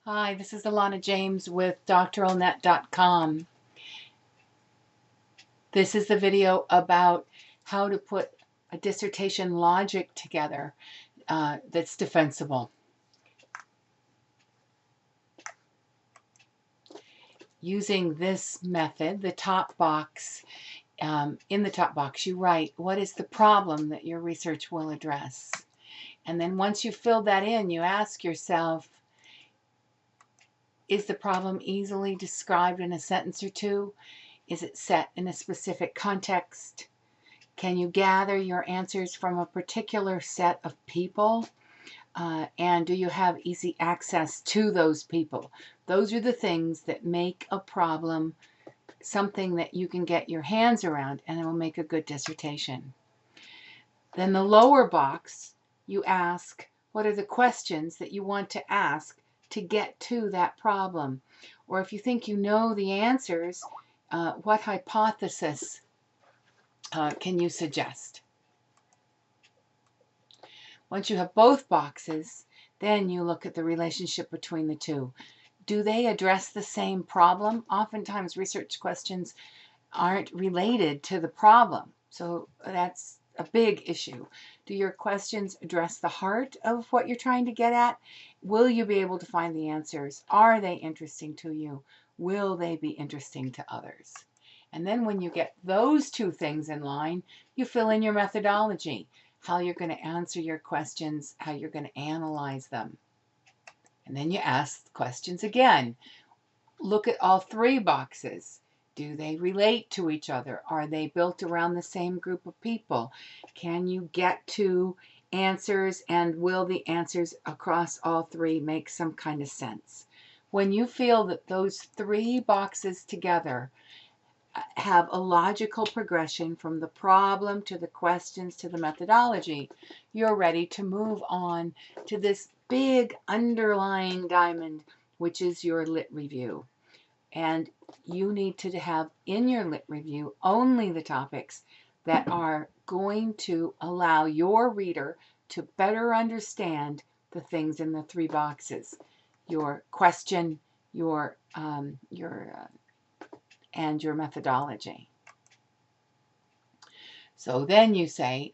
Hi, this is Alana James with doctoralnet.com. This is the video about how to put a dissertation logic together that's defensible. Using this method, the top box, in the top box you write what is the problem that your research will address. And then once you've filled that in, you ask yourself, is the problem easily described in a sentence or two? Is it set in a specific context? Can you gather your answers from a particular set of people? And do you have easy access to those people? Those are the things that make a problem something that you can get your hands around, and it will make a good dissertation. Then the lower box, you ask, what are the questions that you want to ask to get to that problem? Or if you think you know the answers, what hypothesis can you suggest? Once you have both boxes, then you look at the relationship between the two. Do they address the same problem? Oftentimes research questions aren't related to the problem, so that's a big issue. Do your questions address the heart of what you're trying to get at? Will you be able to find the answers? Are they interesting to you? Will they be interesting to others? And then when you get those two things in line, you fill in your methodology, how you're going to answer your questions, how you're going to analyze them. And then you ask questions again. Look at all three boxes. Do they relate to each other? Are they built around the same group of people? Can you get to answers, and will the answers across all three make some kind of sense? When you feel that those three boxes together have a logical progression from the problem to the questions to the methodology, you're ready to move on to this big underlying diamond, which is your lit review. And you need to have in your lit review only the topics that are going to allow your reader to better understand the things in the three boxes: your question, and your methodology. So then you say,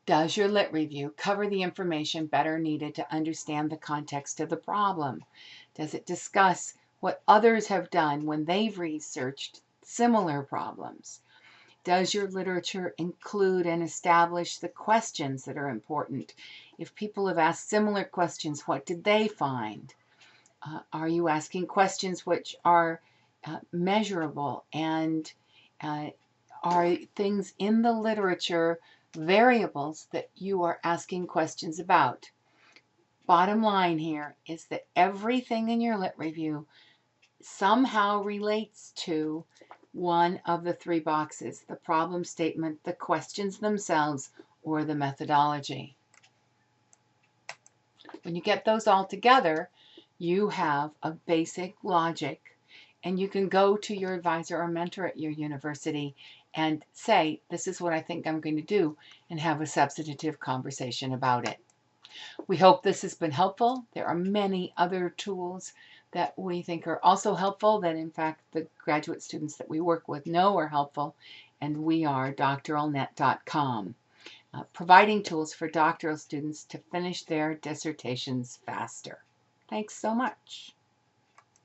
does your lit review cover the information better needed to understand the context of the problem? Does it discuss what others have done when they've researched similar problems? Does your literature include and establish the questions that are important? If people have asked similar questions, what did they find? Are you asking questions which are measurable, and are things in the literature variables that you are asking questions about? Bottom line here is that everything in your lit review somehow relates to one of the three boxes: the problem statement, the questions themselves, or the methodology. When you get those all together, you have a basic logic, and you can go to your advisor or mentor at your university and say, this is what I think I'm going to do, and have a substantive conversation about it. We hope this has been helpful. There are many other tools that we think are also helpful, that in fact the graduate students that we work with know are helpful, and we are doctoralnet.com. Providing tools for doctoral students to finish their dissertations faster. Thanks so much.